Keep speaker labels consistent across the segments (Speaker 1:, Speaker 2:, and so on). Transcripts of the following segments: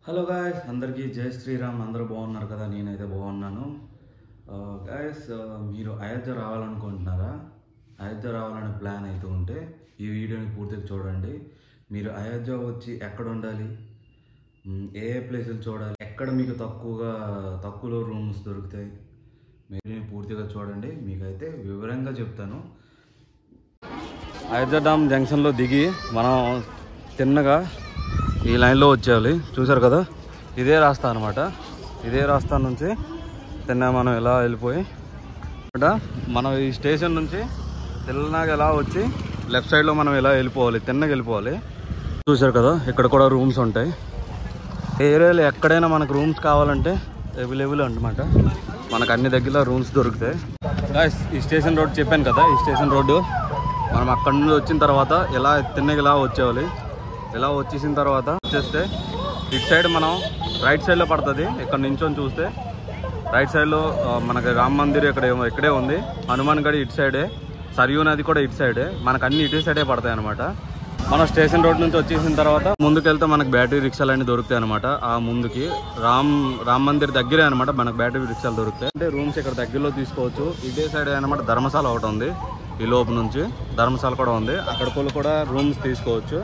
Speaker 1: Hello guys, అందరికీ జై శ్రీరామ్. అందరూ బాగున్నారు కదా? నేనైతే బాగున్నాను. గాయస్, మీరు అయోధ్య రావాలనుకుంటున్నారా? అయోధ్య రావాలనే ప్లాన్ అయితే ఉంటే ఈ వీడియోని పూర్తిగా చూడండి. మీరు అయోధ్య వచ్చి ఎక్కడ ఉండాలి, ఏ ప్లేసులు చూడాలి, ఎక్కడ మీకు తక్కువలో రూమ్స్ దొరుకుతాయి, మీరు పూర్తిగా చూడండి. మీకైతే వివరంగా చెప్తాను. అయోధ్య డామ్ జంక్షన్లో దిగి మనం తిన్నగా ఈ లైన్లో వచ్చేయాలి. చూసారు కదా, ఇదే రాస్తా అనమాట. ఇదే రాస్తా నుంచి తిన్న మనం ఇలా వెళ్ళిపోయి మనం ఈ స్టేషన్ నుంచి తిన్నగా ఎలా వచ్చి లెఫ్ట్ సైడ్లో మనం ఇలా వెళ్ళిపోవాలి, తిన్నగా వెళ్ళిపోవాలి. చూసారు కదా, ఇక్కడ కూడా రూమ్స్ ఉంటాయి. ఏరియాలో ఎక్కడైనా మనకు రూమ్స్ కావాలంటే అవైలబుల్ అనమాట. మనకు అన్ని దగ్గరలో రూమ్స్ దొరుకుతాయి. గాయ్స్, ఈ స్టేషన్ రోడ్ చెప్పాను కదా, ఈ స్టేషన్ రోడ్డు మనం అక్కడ నుండి వచ్చిన తర్వాత ఇలా తిన్నగా ఇలా వచ్చేవాలి. ఇలా వచ్చేసిన తర్వాత వచ్చేస్తే ఇటు సైడ్ మనం రైట్ సైడ్లో పడుతుంది. ఇక్కడ నించొని చూస్తే రైట్ సైడ్లో మనకి రామ్ మందిర్ ఇక్కడే ఉంది. హనుమాన్ గడి ఇటు సైడే, సరియూ నది కూడా ఇటు సైడే. మనకు అన్ని ఇటు సైడే పడతాయి అనమాట. మనం స్టేషన్ రోడ్ నుంచి వచ్చేసిన తర్వాత ముందుకెళ్తే మనకు బ్యాటరీ రిక్షాలు అన్నీ దొరుకుతాయి అనమాట. ఆ ముందుకి రామ్ మందిర్ దగ్గరే అనమాట మనకు బ్యాటరీ రిక్షాలు దొరుకుతాయి. అంటే రూమ్స్ ఇక్కడ దగ్గరలో తీసుకోవచ్చు. ఇదే సైడ్ అనమాట ధర్మశాల ఒకటి ఉంది. ఈ లోపు నుంచి ధర్మశాల కూడా ఉంది. అక్కడ కూడా రూమ్స్ తీసుకోవచ్చు.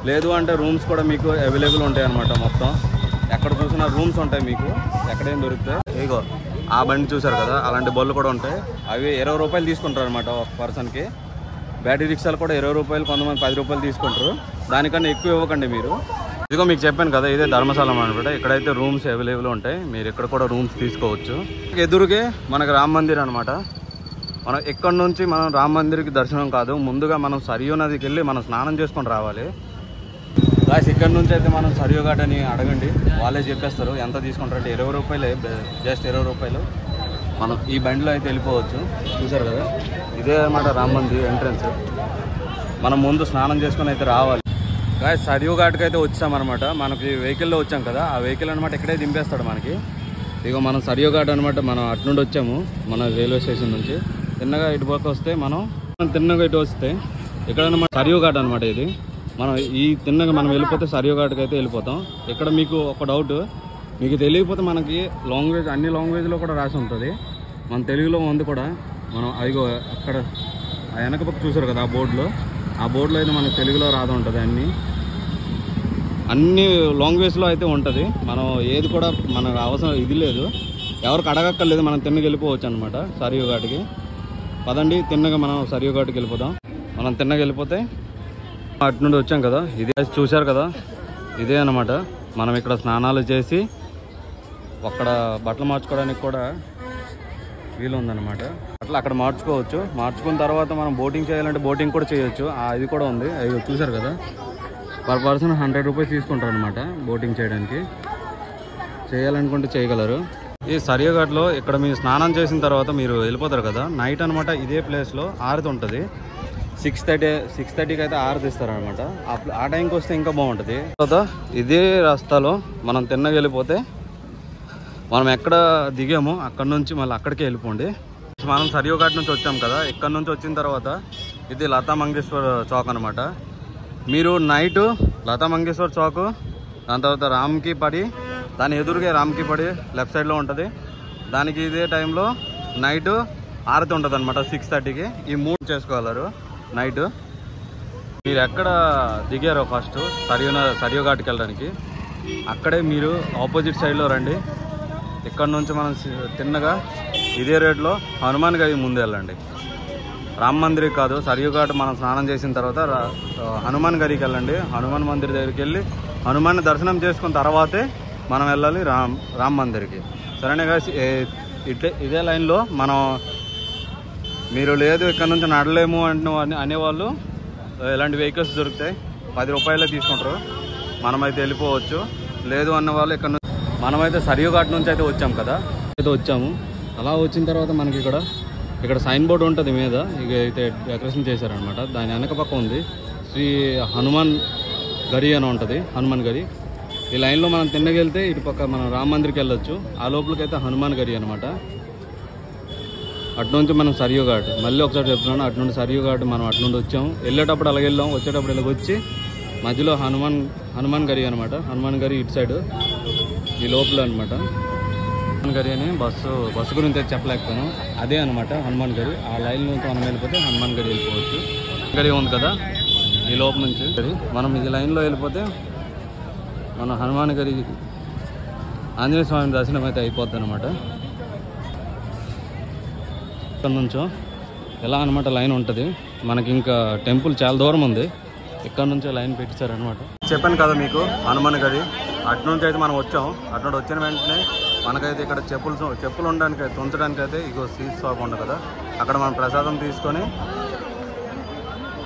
Speaker 1: లేదు అంటే రూమ్స్ కూడా మీకు అవైలబుల్ ఉంటాయి అనమాట. మొత్తం ఎక్కడ చూసినా రూమ్స్ ఉంటాయి మీకు, ఎక్కడేం దొరుకుతాయి. ఇగో ఆ బండి చూసారు కదా, అలాంటి బళ్ళు కూడా ఉంటాయి. అవి 20 రూపాయలు తీసుకుంటారు అనమాట ఒక పర్సన్కి. బ్యాటరీ రిక్షాలు కూడా 20 రూపాయలు, కొంతమంది 10 రూపాయలు తీసుకుంటారు. దానికన్నా ఎక్కువ ఇవ్వకండి మీరు. ఇదిగో మీకు చెప్పాను కదా, ఇదే ధర్మశాల అనమాట. ఇక్కడైతే రూమ్స్ అవైలబుల్ ఉంటాయి. మీరు ఇక్కడ కూడా రూమ్స్ తీసుకోవచ్చు. ఎదురుగే మనకు రామ్ మందిర్ అనమాట. మనం ఇక్కడ నుంచి మనం రామ్ మందిర్కి దర్శనం కాదు, ముందుగా మనం సరియూ నదికి వెళ్ళి మనం స్నానం చేసుకొని రావాలి. గాయ్స్, ఇక్కడ నుంచి అయితే మనం సరియూ ఘాట్ అని అడగండి, వాళ్ళే చెప్పేస్తారు ఎంత తీసుకుంటారంటే 20 రూపాయలే, జస్ట్ 20 రూపాయలు. మనం ఈ బండిలో అయితే వెళ్ళిపోవచ్చు. చూసారు కదా, ఇదే అన్నమాట రామ్ మందిర్ ఎంట్రన్స్. మనం ముందు స్నానం చేసుకొని అయితే రావాలి. గాయ్స్, సరియూ ఘాట్కి అయితే వచ్చామన్నమాట. మనకి వెహికల్లో వచ్చాం కదా, ఆ వెహికల్ అనమాట ఇక్కడే దింపేస్తాడు మనకి. ఇక మనం సరియూ ఘాట్ అనమాట. మనం అటు నుండి వచ్చాము, మన రైల్వే స్టేషన్ నుంచి. తిన్నగా ఇటు పక్క వస్తే మనం తిన్నగా ఇటు వస్తే ఇక్కడ అనమాట సరియూ ఘాట్ అనమాట. ఇది మనం ఈ తిన్నగా మనం వెళ్ళిపోతే సరియూ ఘాట్కి అయితే వెళ్ళిపోతాం. ఇక్కడ మీకు ఒక డౌట్, మీకు తెలియకపోతే మనకి లాంగ్వేజ్ అన్ని లాంగ్వేజ్లో కూడా రాసి ఉంటుంది. మన తెలుగులో ఉంది కూడా. మనం అదిగో అక్కడ వెనక పక్క చూసారు కదా, ఆ బోర్డులో అయితే మనకు తెలుగులో రాదు ఉంటుంది. అన్ని లాంగ్వేజ్లో అయితే ఉంటుంది. మనం ఏది కూడా మనకు అవసరం ఇది లేదు, ఎవరికి అడగక్కర్లేదు. మనం తిన్నగా వెళ్ళిపోవచ్చు అనమాట సరియూ ఘాట్కి. పదండి, తిన్నగా మనం సరియూ ఘాట్కి వెళ్ళిపోదాం. మనం తిన్నగా వెళ్ళిపోతే అటు నుండి వచ్చాం కదా, ఇదే చూశారు కదా, ఇదే అనమాట. మనం ఇక్కడ స్నానాలు చేసి అక్కడ బట్టలు మార్చుకోవడానికి కూడా వీలు ఉందన్నమాట. అట్లా అక్కడ మార్చుకోవచ్చు. మార్చుకున్న తర్వాత మనం బోటింగ్ చేయాలంటే బోటింగ్ కూడా చేయొచ్చు. ఇది కూడా ఉంది. అది చూసారు కదా, పర్ పర్సన్ 100 రూపీస్ తీసుకుంటారు అనమాట బోటింగ్ చేయడానికి. చేయాలనుకుంటే చేయగలరు. ఈ సరియూ ఘాట్లో ఇక్కడ మీరు స్నానం చేసిన తర్వాత మీరు వెళ్ళిపోతారు కదా, నైట్ అనమాట ఇదే ప్లేస్లో ఆరతి ఉంటుంది. 6:30కి అయితే ఆరతి ఇస్తారనమాట. ఆ టైంకి వస్తే ఇంకా బాగుంటుంది. తర్వాత ఇదే రాస్తాలో మనం తిన్నగా వెళ్ళిపోతే మనం ఎక్కడ దిగామో అక్కడ నుంచి మళ్ళీ అక్కడికే వెళ్ళిపోండి. మనం సరియూ ఘాట్ నుంచి వచ్చాం కదా, ఇక్కడ నుంచి వచ్చిన తర్వాత ఇది లతా మంగేశ్వర్ చౌక్ అనమాట. మీరు నైట్ లతా మంగేశ్వర్ చౌక్, దాని తర్వాత రామ్కి పడి, దాని ఎదురుగా రామ్కి పడి లెఫ్ట్ సైడ్లో ఉంటుంది. దానికి ఇదే టైంలో నైట్ ఆరతి ఉంటుంది అనమాట 6:30కి. ఈ 3 చేసుకోగలరు నైట్. మీరు ఎక్కడ దిగారో ఫస్ట్ సరియూ ఘాట్కి వెళ్ళడానికి, అక్కడే మీరు ఆపోజిట్ సైడ్లో రండి. ఇక్కడ నుంచి మనం తిన్నగా ఇదే రేట్లో హనుమాన్ గది ముందు వెళ్ళండి. రామ్ మందిర్ కాదు, సరియూ ఘాట్ మనం స్నానం చేసిన తర్వాత హనుమాన్ గదికి వెళ్ళండి. హనుమాన్ మందిర్ దగ్గరికి వెళ్ళి హనుమాన్ దర్శనం చేసుకున్న తర్వాతే మనం వెళ్ళాలి రామ్ మందిర్కి. సరేనా? ఇదే లైన్లో మనం మీరు లేదు ఇక్కడ నుంచి నడలేము అనేవాళ్ళు ఇలాంటి వెహికల్స్ దొరుకుతాయి. 10 రూపాయలే తీసుకుంటారు. మనమైతే వెళ్ళిపోవచ్చు. లేదు అన్నవాళ్ళు ఇక్కడ నుంచి మనమైతే సరియూ ఘాట్ నుంచి అయితే వచ్చాం కదా, అయితే వచ్చాము. అలా వచ్చిన తర్వాత మనకి ఇక్కడ సైన్ బోర్డు ఉంటుంది మీద, ఇక అయితే డెకరేషన్ చేశారనమాట. దాని వెనక పక్క ఉంది శ్రీ హనుమాన్ గడి అని ఉంటుంది, హనుమాన్ గడి. ఈ లైన్లో మనం తిన్నగా వెళ్తే ఇటు పక్క మనం రామ్ మందిర్కి వెళ్ళొచ్చు. ఆ లోపలికైతే హనుమాన్ గడి అనమాట. అటు నుంచి మనం సరియూ ఘాట్, మళ్ళీ ఒకసారి చెప్తున్నాను, అటు నుండి సరియూ ఘాట్ మనం అటు నుండి వచ్చాము. వెళ్ళేటప్పుడు అలాగే వెళ్ళాం, వచ్చేటప్పుడు ఇలాగ వచ్చి మధ్యలో హనుమాన్ గరి అనమాట. హనుమాన్ గరి ఇటు సైడ్ ఈ లోపల అనమాట. హనుమాన్ గరి అని బస్సు గురించి అయితే చెప్పలేకపోయాను. అదే అనమాట హనుమాన్ గరి. ఆ లైన్ నుంచి మనం వెళ్ళిపోతే హనుమాన్ గరి వెళ్ళిపోవచ్చు. గరి ఉంది కదా ఈ లోపల నుంచి మనం ఈ లైన్లో వెళ్ళిపోతే మన హనుమాన్ గరి ఆంజనేయ స్వామి దర్శనం అయితే అయిపోద్ది అనమాట. ఇక్కడ నుంచో ఎలా అనమాట లైన్ ఉంటుంది. మనకి ఇంకా టెంపుల్ చాలా దూరం ఉంది. ఇక్కడ నుంచే లైన్ పెట్టించారనమాట. చెప్పాను కదా మీకు హనుమాన్ గరి. అటు నుంచి అయితే మనం వచ్చాం. అటు వచ్చిన వెంటనే మనకైతే ఇక్కడ చెప్పులు ఉండడానికి ఉంచడానికి అయితే ఇగో సీట్ షాప్ ఉంటుంది కదా, అక్కడ మనం ప్రసాదం తీసుకొని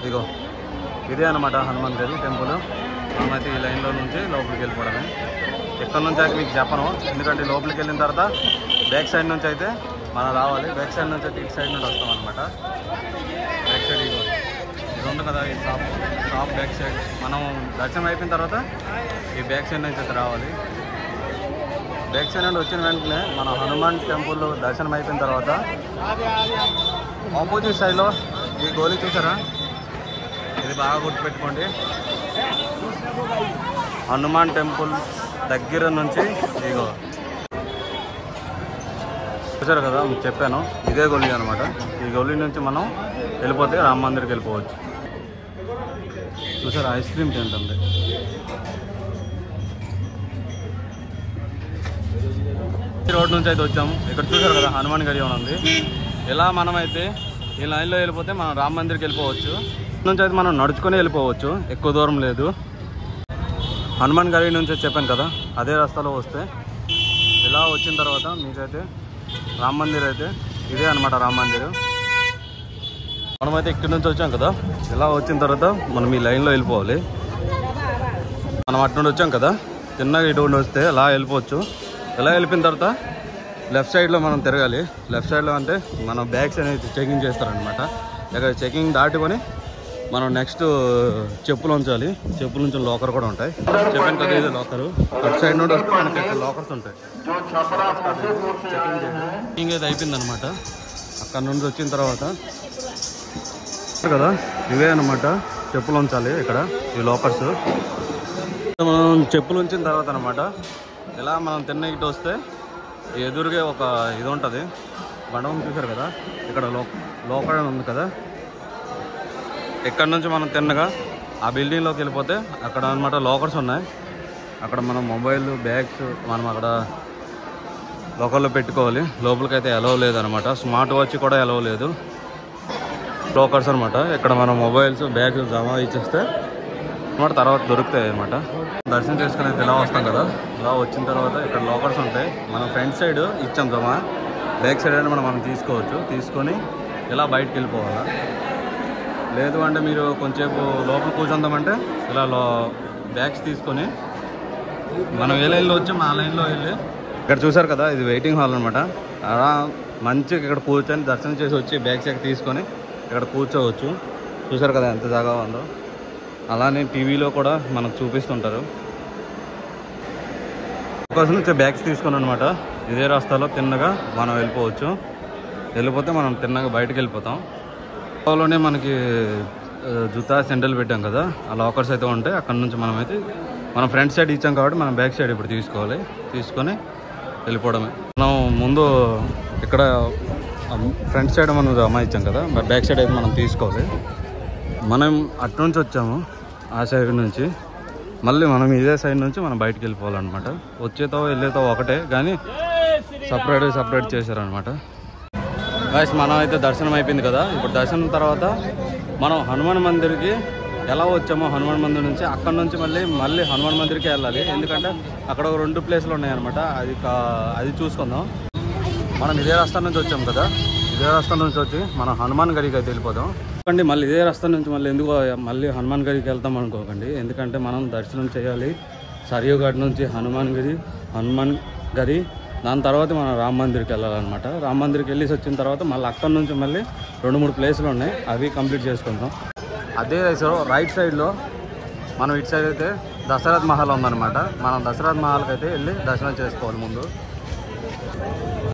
Speaker 1: ఇగో ఇదే అనమాట హనుమాన్ గరి టెంపుల్. మనమైతే ఈ లైన్లో నుంచి లోపలికి వెళ్ళిపోవడమే. ఇక్కడ నుంచి అయితే మీకు చెప్పను, ఎందుకంటే లోపలికి వెళ్ళిన తర్వాత బ్యాక్ సైడ్ నుంచి అయితే మనం రావాలి. బ్యాక్ సైడ్ నుంచి అయితే ఇటు సైడ్ నుండి వస్తాం అనమాట. బ్యాక్ సైడ్ ఇది ఉంది కదా ఈ షాప్ బ్యాక్ సైడ్. మనం దర్శనం అయిపోయిన తర్వాత ఈ బ్యాక్ సైడ్ నుంచి అయితే రావాలి. బ్యాక్ సైడ్ నుండి వచ్చిన వెంటనే మన హనుమాన్ టెంపుల్ దర్శనం అయిపోయిన తర్వాత ఆపోజిట్ సైడ్లో ఈ గోళీ చూసారా, ఇది బాగా గుర్తుపెట్టుకోండి. హనుమాన్ టెంపుల్ దగ్గర నుంచి ఇగో చూసారు కదా చెప్పాను, ఇదే గొల్లి అనమాట. ఈ గొల్లి నుంచి మనం వెళ్ళిపోతే రామ మందిర్కి వెళ్ళిపోవచ్చు. చూసారు ఐస్ క్రీమ్ టెంట్ ఉంది. ఈ రోడ్ నుంచి అయితే వచ్చాము. ఇక్కడ చూసారు కదా హనుమాన్ గరి ఉంది. ఇలా మనమైతే ఈ లైన్లో వెళ్ళిపోతే మనం రామ మందిర్కి వెళ్ళిపోవచ్చు. నుంచి అయితే మనం నడుచుకొని వెళ్ళిపోవచ్చు, ఎక్కువ దూరం లేదు. హనుమాన్ గరి నుంచి చెప్పాను కదా అదే రస్తాలో వస్తే ఇలా వచ్చిన తర్వాత మీకైతే రామ మందిర్ అయితే ఇదే అనమాట రామ మందిర్. మనమైతే ఇక్కడి నుంచి వచ్చాం కదా, ఇలా వచ్చిన తర్వాత మనం ఈ లైన్లో వెళ్ళిపోవాలి. మనం అటు నుండి వచ్చాం కదా, చిన్నగా ఇటు వస్తే ఇలా వెళ్ళిపోవచ్చు. ఇలా వెళ్ళిపోయిన తర్వాత లెఫ్ట్ సైడ్లో మనం తిరగాలి. లెఫ్ట్ సైడ్లో అంటే మనం బ్యాగ్స్ అనేది చెకింగ్ చేస్తారనమాట. ఇక్కడ చెకింగ్ దాటుకొని మనం నెక్స్ట్ చెప్పులు ఉంచాలి. చెప్పులు నుంచి లాకర్ కూడా ఉంటాయి. చెప్పాను కదా ఇది లాకరు. అటు సైడ్ నుండి వస్తే మనకి ఇక్కడ లాకర్స్ ఉంటాయి. చెకింగ్ అయితే అయిపోయింది అనమాట. అక్కడ నుండి వచ్చిన తర్వాత కదా ఇవే అనమాట చెప్పులు ఉంచాలి. ఇక్కడ ఈ లాకర్స్ మనం చెప్పులు ఉంచిన తర్వాత అనమాట ఇలా మనం తిన్న ఇటు వస్తే ఎదురుగా ఒక ఇది ఉంటుంది మండపం చూసారు కదా, ఇక్కడ లోకల్ ఉంది కదా. ఇక్కడ నుంచి మనం తిన్నగా ఆ బిల్డింగ్లోకి వెళ్ళిపోతే అక్కడ అనమాట లాకర్స్ ఉన్నాయి. అక్కడ మనం మొబైల్ బ్యాగ్స్ మనం అక్కడ లోకల్లో పెట్టుకోవాలి. లోపలికి అయితే అలౌ లేదనమాట. స్మార్ట్ వాచ్ కూడా అలౌ లేదు. లాకర్స్ అనమాట. ఇక్కడ మనం మొబైల్స్ బ్యాగ్స్ జమా ఇచ్చేస్తే అనమాట తర్వాత దొరుకుతాయి అనమాట. దర్శనం చేసుకుని అయితే ఇలా వస్తాం కదా, ఇలా వచ్చిన తర్వాత ఇక్కడ లాకర్స్ ఉంటాయి. మనం ఫ్రంట్ సైడ్ ఇచ్చాం జమా, బ్యాక్ సైడ్ అయినా మనం తీసుకోవచ్చు. తీసుకొని ఇలా బయటకు వెళ్ళిపోవాలా. లేదు అంటే మీరు కొంచెంసేపు లోపల కూర్చుందామంటే ఇలా బ్యాగ్స్ తీసుకొని మనం ఏ లైన్లో వచ్చాం ఆ లైన్లో వెళ్ళి ఇక్కడ చూసారు కదా ఇది వెయిటింగ్ హాల్ అనమాట. అలా మంచిగా ఇక్కడ కూర్చొని దర్శనం చేసి వచ్చి బ్యాగ్స్ ఎక్కడ తీసుకొని ఇక్కడ కూర్చోవచ్చు. చూసారు కదా ఎంత జాగా ఉందో. అలానే టీవీలో కూడా మనకు చూపిస్తుంటారు. కోసం నుంచి బ్యాగ్స్ తీసుకొని అనమాట ఇదే రాస్తాలో తిన్నగా మనం వెళ్ళిపోవచ్చు. వెళ్ళిపోతే మనం తిన్నగా బయటకు వెళ్ళిపోతాం. లోనే మనకి జూతా సెంటర్లు పెట్టాం కదా, ఆ లాకర్స్ అయితే ఉంటాయి. అక్కడ నుంచి మనం ఫ్రంట్ సైడ్ ఇచ్చాం కాబట్టి మనం బ్యాక్ సైడ్ ఇప్పుడు తీసుకోవాలి. తీసుకొని వెళ్ళిపోవడమే. మనం ముందు ఇక్కడ ఫ్రంట్ సైడ్ మనం జమా ఇచ్చాం కదా, బ్యాక్ సైడ్ అయితే మనం తీసుకోవాలి. మనం అటు నుంచి వచ్చాము ఆ సైడ్ నుంచి, మళ్ళీ మనం ఇదే సైడ్ నుంచి మనం బయటకు వెళ్ళిపోవాలన్నమాట. వచ్చేతో వెళ్ళేతో ఒకటే కానీ సపరేట్ చేశారనమాట. గాయ్స్ మనం అయితే దర్శనం అయిపోయింది కదా. ఇప్పుడు దర్శనం తర్వాత మనం హనుమాన్ మందిర్కి ఎలా వచ్చామో హనుమాన్ మందిర్ నుంచి అక్కడ నుంచి మళ్ళీ హనుమాన్ మందిర్కి వెళ్ళాలి. ఎందుకంటే అక్కడ 2 ప్లేసులు ఉన్నాయన్నమాట. అది చూసుకుందాం. మనం ఇదే రాష్ట్రం నుంచి వచ్చాం కదా, ఇదే రాష్ట్రం నుంచి వచ్చి మనం హనుమాన్ గరికి అయితే వెళ్ళిపోదాం. ఎందుకంటే మళ్ళీ ఇదే రాష్ట్రం నుంచి మళ్ళీ హనుమాన్ గరికి వెళ్తాం అనుకోకండి. ఎందుకంటే మనం దర్శనం చేయాలి సరియు ఘాట్ నుంచి హనుమాన్ గరి. దాని తర్వాత మనం రామ మందిర్కి వెళ్ళాలన్నమాట. రామ మందిర్కి వెళ్ళేసి వచ్చిన తర్వాత మళ్ళీ అక్కడ నుంచి 2-3 ప్లేసులు ఉన్నాయి, అవి కంప్లీట్ చేసుకుంటాం. అదే రైట్ సైడ్లో మనం ఇటు సైడ్ అయితే దశరథ్ మహల్ ఉందన్నమాట. మనం దశరథ్ మహల్కి అయితే వెళ్ళి దర్శనం చేసుకోవాలి. ముందు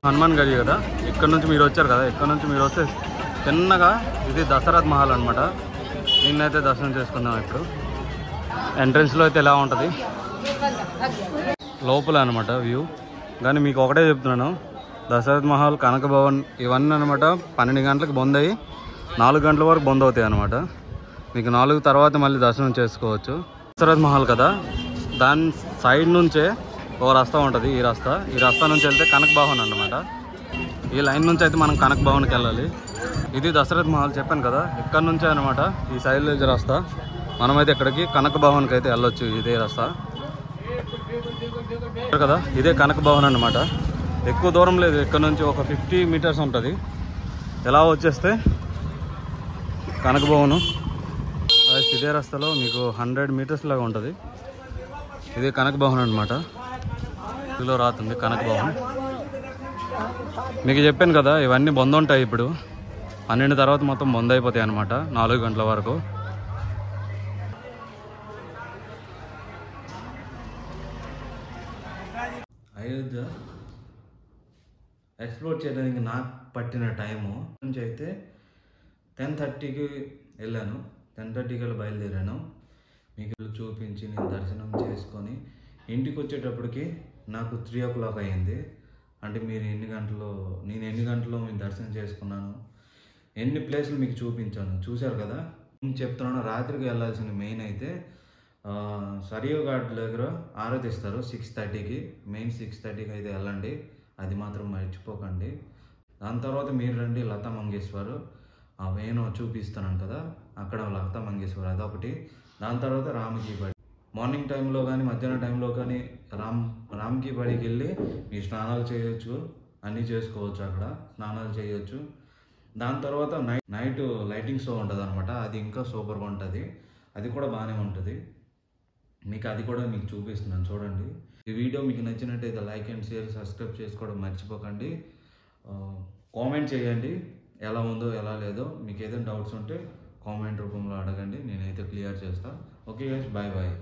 Speaker 1: హనుమాన్ గరి కదా, ఇక్కడ నుంచి మీరు వచ్చారు కదా, ఇక్కడ నుంచి మీరు వస్తే చిన్నగా ఇది దశరథ్ మహల్ అనమాట. దీన్నైతే దర్శనం చేసుకుందాం. ఇప్పుడు ఎంట్రన్స్లో అయితే ఎలా ఉంటుంది లోపల అనమాట వ్యూ. కానీ మీకు ఒకటే చెప్తున్నాను, దశరథ్ మహల్, కనక భవన్ ఇవన్నీ అనమాట 12 గంటలకు బంద్ అయ్యి 4 గంటల వరకు బంద్ అవుతాయి అనమాట. మీకు 4 తర్వాత మళ్ళీ దర్శనం చేసుకోవచ్చు. దశరథ్ మహల్ కదా, దాని సైడ్ నుంచే ఒక రస్తా ఉంటుంది. ఈ రస్తా నుంచి వెళ్తే కనక భవన్ అనమాట. ఈ లైన్ నుంచి అయితే మనం కనక భవన్కి వెళ్ళాలి. ఇది దశరథ్ మహల్ చెప్పాను కదా, ఇక్కడ నుంచే అనమాట ఈ సైడ్లో రస్తా. మనమైతే ఇక్కడికి కనక భవన్కి అయితే వెళ్ళొచ్చు. ఇదే రస్తా కదా, ఇదే కనక భవన్ అనమాట. ఎక్కువ దూరం లేదు, ఇక్కడ నుంచి ఒక 50 మీటర్స్ ఉంటుంది. ఎలా వచ్చేస్తే కనక భవన్ ఇదే రస్తాలో మీకు 100 మీటర్స్ లాగా ఉంటుంది. ఇదే కనక భవన్ అనమాట. ఇందులో రాతుంది కనక భవన్. మీకు చెప్పాను కదా, ఇవన్నీ బంద్ ఉంటాయి. ఇప్పుడు 12 తర్వాత మొత్తం బంద్ అయిపోతాయి అనమాట 4 గంటల వరకు. అయోధ్య ఎక్స్ప్లోర్ చేయడానికి నాకు పట్టిన టైము నుంచి అయితే 10:30కి వెళ్ళాను. 10:30కి వెళ్ళి బయలుదేరాను. మీకు చూపించి నేను దర్శనం చేసుకొని ఇంటికి వచ్చేటప్పటికి నాకు 3 o'clock అయ్యింది. అంటే నేను ఎన్ని గంటల్లో మీకు దర్శనం చేసుకున్నాను, ఎన్ని ప్లేసులు మీకు చూపించాను చూశారు కదా. నేను చెప్తున్నాను, రాత్రికి వెళ్ళాల్సిన మెయిన్ అయితే సరియో ఘాట్ దగ్గర ఆరాధిస్తారు 6:30కి. మెయిన్ 6:30కి అయితే వెళ్ళండి, అది మాత్రం మర్చిపోకండి. దాని తర్వాత మీరు రండి లతా మంగేశ్వర్, వేణు చూపిస్తున్నాను కదా, అక్కడ లతా మంగేశ్వర్ అదొకటి. దాని తర్వాత రామ్కి బడి. మార్నింగ్ టైంలో కానీ మధ్యాహ్నం టైంలో కానీ రామ్కి బడికి వెళ్ళి మీ స్నానాలు చేయొచ్చు, అన్నీ చేసుకోవచ్చు. అక్కడ స్నానాలు చేయొచ్చు. దాని తర్వాత నైట్ లైటింగ్ షో ఉంటుంది అనమాట. అది ఇంకా సూపర్గా ఉంటుంది. అది కూడా బాగానే ఉంటుంది. మీకు అది కూడా మీకు చూపిస్తున్నాను చూడండి. ఈ వీడియో మీకు నచ్చినట్టయితే లైక్ అండ్ షేర్, సబ్స్క్రైబ్ చేసుకోవడం మర్చిపోకండి. కామెంట్ చేయండి ఎలా ఉందో ఎలా లేదో. మీకు ఏదైనా డౌట్స్ ఉంటే కామెంట్ రూపంలో అడగండి, నేనైతే క్లియర్ చేస్తాను. Okay guys, bye bye.